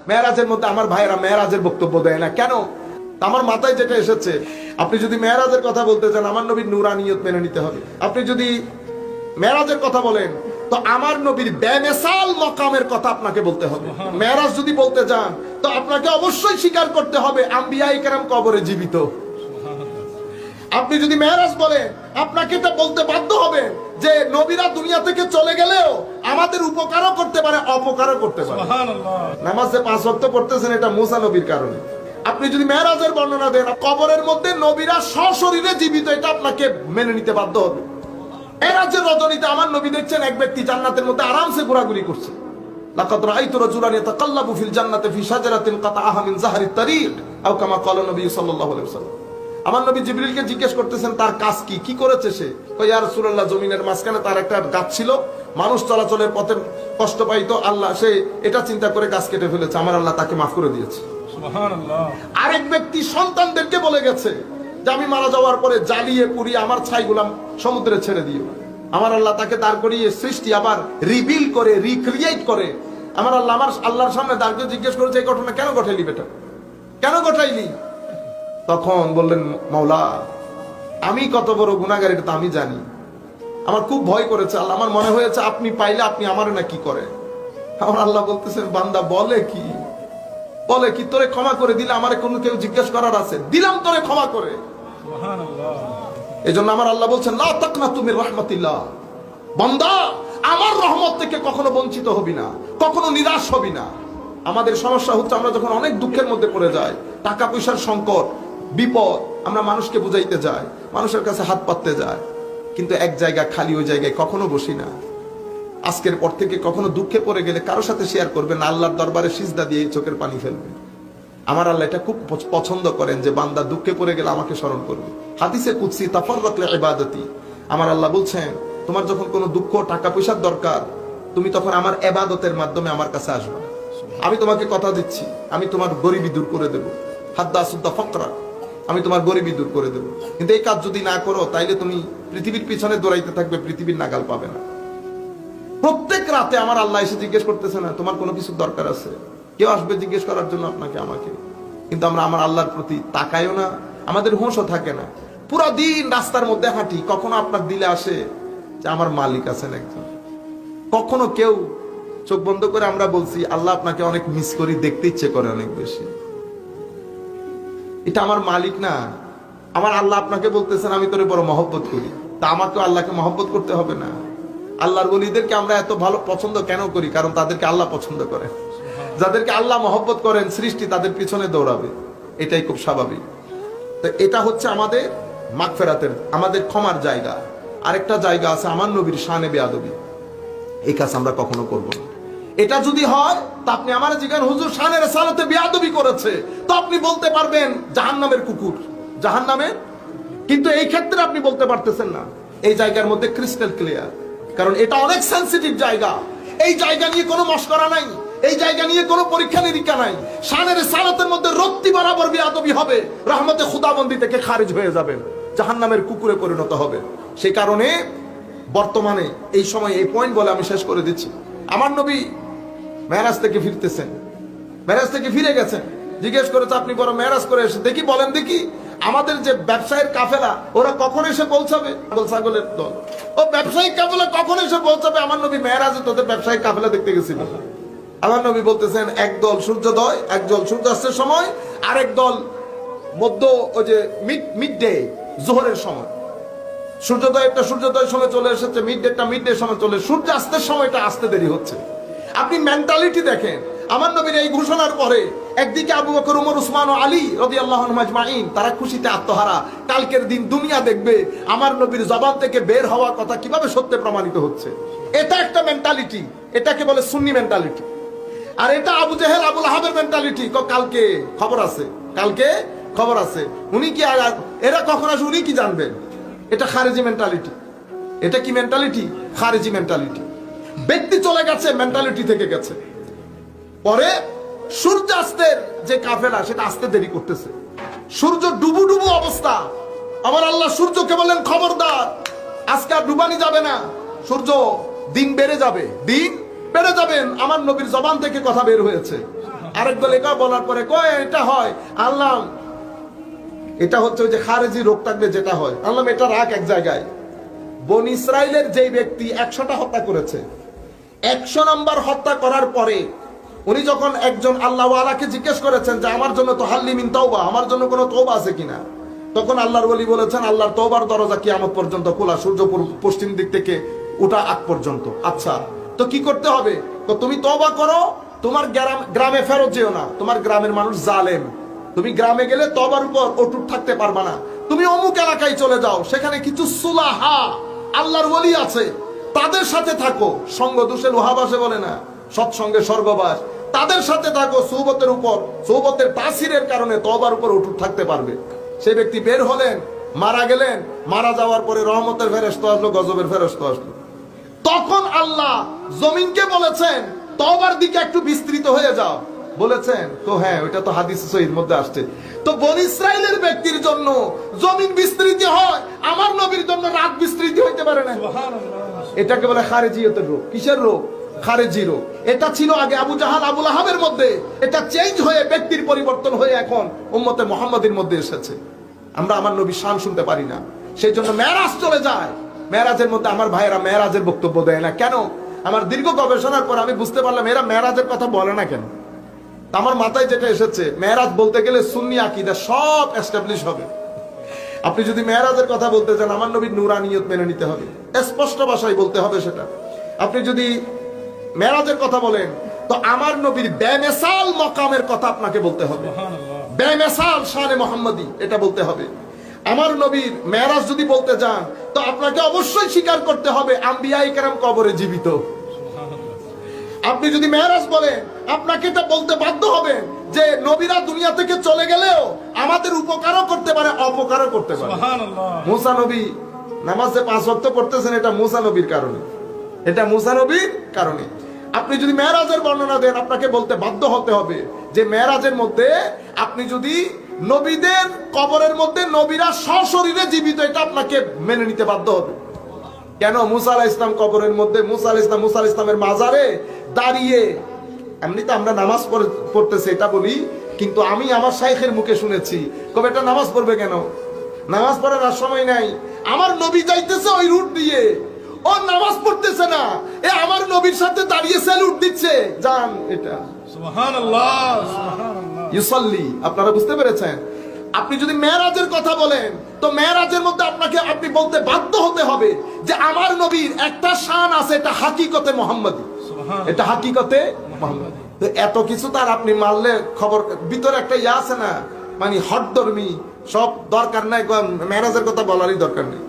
মেরাজের মধ্যে আমার ভাইয়েরা মেরাজের বক্তব্য দেয় না কেন? আমার মাথায় যেটা এসেছে, আপনি যদি মেরাজের কথা বলতে চান আমার নবীর নূরানিয়ত মেনে নিতে হবে। আপনি যদি মেরাজের কথা বলেন তো আমার নবীর বেমিসাল মাকামের কথা আপনাকে বলতে হবে। মেরাজ যদি বলতে চান তো আপনাকে অবশ্যই স্বীকার করতে হবে আম্বিয়া ইকরাম কবরে জীবিত। আপনি যদি মেরাজ বলেন আপনাকে এটা বলতে বাধ্য হবে যে নবীরা দুনিয়া থেকে চলে গেলেও আমাদের উপকারও করতে পারে, অপকারও করতে পারে। নামাজে 5 ওয়াক্ত পড়তেছেন এটা মুসা নবীর কারণে। আপনি যদি মেরাজের বর্ণনা দেন কবরের মধ্যে নবীরা সশরীরে জীবিত, এটা আপনাকে মেনে নিতে বাধ্য হবে। মেরাজের রজনীতে আমার নবী দেখছেন এক ব্যক্তি জান্নাতের মধ্যে আরামসে ঘোরাঘুরি করছে। লাকাদ রাআইতু রাজুলান ইয়াতাকাল্লাবু ফিল জান্নাতি ফি শাজারাতিন কাতাআহা মিন যাহরিত তারিক আও কামা ক্বালা নবী সাল্লাল্লাহু আলাইহি ওয়াসাল্লাম। আমার নবী জিবরিলকে জিজ্ঞেস করতেছেন তার কাজ কি, কি করেছে সে? কয় ইয়া রাসূলুল্লাহ, জমিনের মাঝখানে তার একটা গাছ ছিল, মানুষ চলাচলের পথে কষ্ট পাইতো, আল্লাহ সে এটা চিন্তা করে গাছ কেটে ফেলেছে, আমার আল্লাহ তাকে মাফ করে দিয়েছে। সুবহানাল্লাহ। আরেক ব্যক্তি সন্তানদেরকে বলে গেছে যে আমি মারা যাওয়ার পরে জ্বালিয়ে পুড়িয়ে আমার ছাইগুলো সমুদ্রে ছেড়ে দিও। আমার আল্লাহ তাকে দাঁড় করিয়ে সৃষ্টি আবার রিবিল করে রিক্রিয়েট করে আমার আল্লাহর সামনে দাঁড় করে জিজ্ঞেস করেছে এই ঘটনা কেন ঘটাইলি বেটা, কেন ঘটাইলি? তখন বললেন মাওলা আমি কত বড় গুনাহগার এটা তো আমি জানি, আমার খুব ভয় করেছে আল্লাহ, আমার মনে হয়েছে আপনি পাইলে আপনি আমারে না কি করে। আমার আল্লাহ বলতেছেন বান্দা বলে কি, বলে কি তোরে ক্ষমা করে দিলে আমারে কোনো কেউ জিজ্ঞেস করার আছে? দিলাম তোরে ক্ষমা করে। সুবহানাল্লাহ। এজন্য আমার আল্লাহ বলছেন লা তাকনাতু মির রাহমাতিল্লাহ, বান্দা আমার রহমত থেকে কখনো বঞ্চিত হবি না, কখনো নিরাশ হবি না। আমাদের সমস্যা হচ্ছে আমরা যখন অনেক দুঃখের মধ্যে পড়ে যাই, টাকা পয়সার সংকট, বিপদ, আমরা মানুষকে বুঝাইতে যাই, মানুষের কাছে হাত পাততে যাই, কিন্তু এক জায়গা খালি ওই জায়গায় কখনো বসি না। আজকের পর থেকে কখনো দুঃখে পড়ে গেলে কারোর সাথে শেয়ার করবেন, আল্লাহর দরবারে সিজদা দিয়ে চোখের পানি ফেলবেন। আমার আল্লাহ এটা খুব পছন্দ করেন যে বান্দা দুঃখে পড়ে গেলে আমাকে স্মরণ করবে। হাদিসে কুদসি তাফাররাক লিইবাদাতি, আমার আল্লাহ বলছেন তোমার যখন কোনো দুঃখ টাকা পয়সার দরকার তুমি তখন আমার ইবাদতের মাধ্যমে আমার কাছে আসবে। আমি তোমাকে কথা দিচ্ছি আমি তোমার গরিবি দূর করে দেব, হাদ্দাসুদ্দা ফাকরা, আমি তোমার গরিবি দূর করে দেব। কিন্তু এই কাজ যদি না করো তাইলে তুমি পৃথিবীর পিছনে দৌড়াইতে থাকবে, পৃথিবীর নাগাল পাবে না। প্রত্যেক রাতে আমার আল্লাহ এসে জিজ্ঞেস করতেছে না তোমার কোনো কিছু দরকার আছে? কেউ আসবে জিজ্ঞেস করার জন্য আপনাকে আমাকে, কিন্তু আমরা আমার আল্লাহর প্রতি তাকাইও না, আমাদের হোঁশও থাকে না। পুরা দিন রাস্তার মধ্যে হাঁটি, কখনো আপনার দিলে আসে যে আমার মালিক আছেন একজন? কখনো কেউ চোখ বন্ধ করে আমরা বলছি আল্লাহ আপনাকে অনেক মিস করি, দেখতে ইচ্ছে করে অনেক বেশি, এটা আমার মালিক না? আমার আল্লাহ আপনাকে বলতেছেন আমি তোরে বড় মহব্বত করি, তা আমাকে আল্লাহকে মহব্বত করতে হবে না? আল্লাহর ওলিদেরকে আমরা এত ভালো পছন্দ কেন করি? কারণ তাদেরকে আল্লাহ পছন্দ করেন। যাদেরকে আল্লাহ মহব্বত করেন সৃষ্টি তাদের পিছনে দৌড়াবে, এটাই খুব স্বাভাবিক। তো এটা হচ্ছে আমাদের মাগফিরাতের, আমাদের ক্ষমার জায়গা। আরেকটা জায়গা আছে আমার নবীর শানে বেয়াদবি, এই কাজ আমরা কখনো করব না। এটা যদি হয় তা আপনি আমার জিজ্ঞান হুজুর শানের সালাতে বেয়াদবি করেছে, তো আপনি বলতে পারবেন জাহান্নামের কুকুর, জাহান্নামের। কিন্তু এই ক্ষেত্রে আপনি বলতে পারতেছেন না, এই জায়গার মধ্যে ক্রিস্টাল ক্লিয়ার, কারণ এটা অনেক সেনসিটিভ জায়গা। এই জায়গা নিয়ে কোনো মশকরা নাই, এই জায়গা নিয়ে কোনো পরীক্ষা নিরীক্ষা নাই। শানের সালাতের মধ্যে রক্তি বরাবর বেয়াদবি হবে, রহমতে খুদাবন্দি থেকে খারিজ হয়ে যাবেন, জাহান্নামের কুকুরে পরিণত হবে। সেই কারণে বর্তমানে এই সময় এই পয়েন্ট বলে আমি শেষ করে দিচ্ছি। আমার নবী মেরাজ থেকে ফিরতেছেন, মেরাজ থেকে ফিরে গেছেন, জিজ্ঞেস করেছে আপনি বড় মেরাজ করে এসে দেখি, বলেন দেখি আমাদের যে ব্যবসায়ীর কাফেলা ওরা কখন এসে পৌঁছাবে? ছাগলের দল, ও ব্যবসায়িক কাফেলা কখন এসে পৌঁছাবে? আমার নবী মেরাজে তোদের ব্যবসায়িক কাফেলা দেখতে গেছিল। আমার নবী বলতেছেন একদল সূর্যোদয়, একদল সূর্যাস্তের সময়, আরেক দল মধ্য ওই যে মিড ডে জোহরের সময়। সূর্যোদয়টা সূর্যোদয়ের সময় চলে এসেছে, মিড ডের সময় চলে, সূর্যাস্তের সময়টা আসতে দেরি হচ্ছে। আপনি মেন্টালিটি দেখেন। আমার নবীর এই ঘোষণার পরে একদিকে আবু বকর, উমর, উসমান ও আলী রাদিয়াল্লাহু আনহুম আজমাইন তারা খুশিতে আত্মহারা। কালকের দিন দুনিয়া দেখবে আমার নবীর জবান থেকে বের হওয়া কথা কিভাবে সত্যে প্রমাণিত হচ্ছে। এটা একটা মেন্টালিটি, এটাকে বলে সুন্নি মেন্টালিটি। আর এটা আবু জেহেল, আবু লাহাবের মেন্টালিটি, কালকে খবর আছে, কালকে খবর আছে। উনি কি এরা কখন আসে উনি কি জানবেন? এটা খারেজি মেন্টালিটি। এটা কি মেন্টালিটি? খারেজি মেন্টালিটি। ব্যক্তি চলে গেছে, মেন্টালিটি থেকে গেছে। পরে সূর্যাস্তের যে কাফেলা সেটা আসতে দেরি করতেছে, সূর্য ডুবু ডুবু অবস্থা। আমার আল্লাহ সূর্যকে বললেন খবরদার, আজকে আর ডুবানি যাবে না, সূর্য দিন বেড়ে যাবে, দিন বেড়ে যাবেন। আমার নবীর জবান থেকে কথা বের হয়েছে, আরেক দল এটা বলার পরে কয় এটা হয় আল্লাহ, এটা হচ্ছে ওই যে খারেজি রোগ থাকলে যেটা হয়, আল্লাহ এটা রাখ এক জায়গায়। বনি ইসরাইলের যেই ব্যক্তি 100টা হত্যা করেছে, 100 নাম্বার হত্যা করার পরে উনি যখন একজন আল্লাহওয়ালাকে জিজ্ঞেস করেছেন যে আমার জন্য তো হাল্লি মিন তওবা, আমার জন্য কোনো তওবা আছে কিনা, তখন আল্লাহর ওলি বলেছেন আল্লাহর তওবার দরজা কিয়ামত পর্যন্ত খোলা, সূর্য পশ্চিম দিক থেকে ওঠা আগ পর্যন্ত। আচ্ছা, তো কি করতে হবে? তো তুমি তওবা করো, তোমার গ্রামে ফেরত যেও না, তোমার গ্রামের মানুষ জালেম, তুমি গ্রামে গেলে তওবার উপর অটুট থাকতে পারবা না, তুমি অমুক এলাকায় চলে যাও, সেখানে কিছু সুলাহা আল্লাহর ওলি আছে, তাদের সাথে থাকো। সঙ্গ দোষে লোহাবাসে বলে না, সৎসঙ্গে স্বর্গবাস, তাদের সাথে থাকো, সুহবতের উপর, সুহবতের তাসিরের কারণে তওবার উপর অটুট থাকতে পারবে। সেই ব্যক্তি বের হলেন, মারা গেলেন, মারা যাওয়ার পরে রহমতের ফেরেশতা আসলো, গজবের ফেরেশতা আসলো। তখন আল্লাহ জমিনকে বলেছেন তওবার দিকে একটু বিস্তৃত হয়ে যাও, বলেছেন তো হ্যাঁ, ওইটা তো হাদিস সহিহর মধ্যে আসছে। তো বনি ইসরাইলের ব্যক্তির জন্য জমিন বিস্তৃতি হয়, আমার নবীর জন্য রাত বিস্তৃতি হইতে পারে না। এটাকে বলে খারেজিয়তের রোগ। কিসের রোগ? খারেজি রোগ। এটা ছিল আগে আবু জাহাল আবু লাহাবের মধ্যে, এটা চেঞ্জ হয়ে ব্যক্তির পরিবর্তন হয়ে এখন উম্মতে মুহাম্মাদের মধ্যে এসেছে। আমরা আমার নবীর শান শুনতে পারি না, সেই জন্য মেরাজ চলে যায়। মেরাজের মধ্যে আমার ভাইয়েরা মেরাজের বক্তব্য দেয় না কেন? আমার দীর্ঘ গবেষণার পর আমি বুঝতে পারলাম এরা মেরাজের কথা বলে না কেন। আমার মাথায় যেটা এসেছে, মেরাজ বলতে গেলে সুন্নি আকীদা সব এস্টাবলিশ হবে। আপনি যদি মেরাজের কথা বলতে চান, আমার নবীর নূরানিয়ত মেনে নিতে হবে, স্পষ্ট ভাষায় বলতে হবে সেটা। আপনি যদি মেরাজের কথা বলেন, তো আমার নবীর বেমেসাল মকামের কথা আপনাকে বলতে হবে, বেমেসাল শানে মুহাম্মাদি, এটা বলতে হবে। আমার নবীর মেরাজ যদি বলতে যান, তো আপনাকে অবশ্যই স্বীকার করতে হবে আম্বিয়ায়ে কেরাম কবরে জীবিত। আপনি যদি মেরাজ বলেন, আপনাকে এটা বলতে বাধ্য হবেন যে নবীরা দুনিয়া থেকে চলে গেলেও আমাদের উপকারও করতে পারে, অপকারও করতে পারে। মুসা নবী নামাজে 5 ওয়াক্ত পড়তেছেন, এটা মুসা নবীর কারণে, এটা মুসা নবীর কারণে। আপনি যদি মেরাজের বর্ণনা দেন, আপনাকে বলতে বাধ্য হতে হবে যে মেরাজের মধ্যে আপনি যদি নবীদের কবরের মধ্যে নবীরা সশরীরে জীবিত, এটা আপনাকে মেনে নিতে বাধ্য হবে। কেন? মুসা আলাইহিস সালাম কবরের মধ্যে, মুসা আলাইহিস সালামের মাজারে দাঁড়িয়ে, এমনিতে আমরা নামাজ পড়তেছি এটা বলি, কিন্তু আমি আমার শাইখের মুখে শুনেছি, কবে এটা নামাজ পড়বে কেন? নামাজ পড়ার আর সময় নাই। আমার নবী যাইতেছে ওই রুট দিয়ে, ও নামাজ পড়তেছে না, এ আমার নবীর সাথে দাঁড়িয়ে স্যালুট দিচ্ছে, জান এটা সুবহানাল্লাহ সুবহানাল্লাহ ইউসাল্লি। আপনারা বুঝতে পেরেছেন? আপনি যদি মেরাজের কথা বলেন, তো মেরাজের মধ্যে আপনি বলতে বাধ্য হতে হবে যে আমার নবীর একটা শান আছে, এটা হাকিকতে মুহাম্মাদি, এটা হাকিকতে মুহাম্মাদি। তো এত কিছু তার আপনি মানলে খবর, ভিতরে একটা ইয়া আছে না, মানে হটধর্মী, সব দরকার নাই, মেরাজের কথা বলারই দরকার নেই।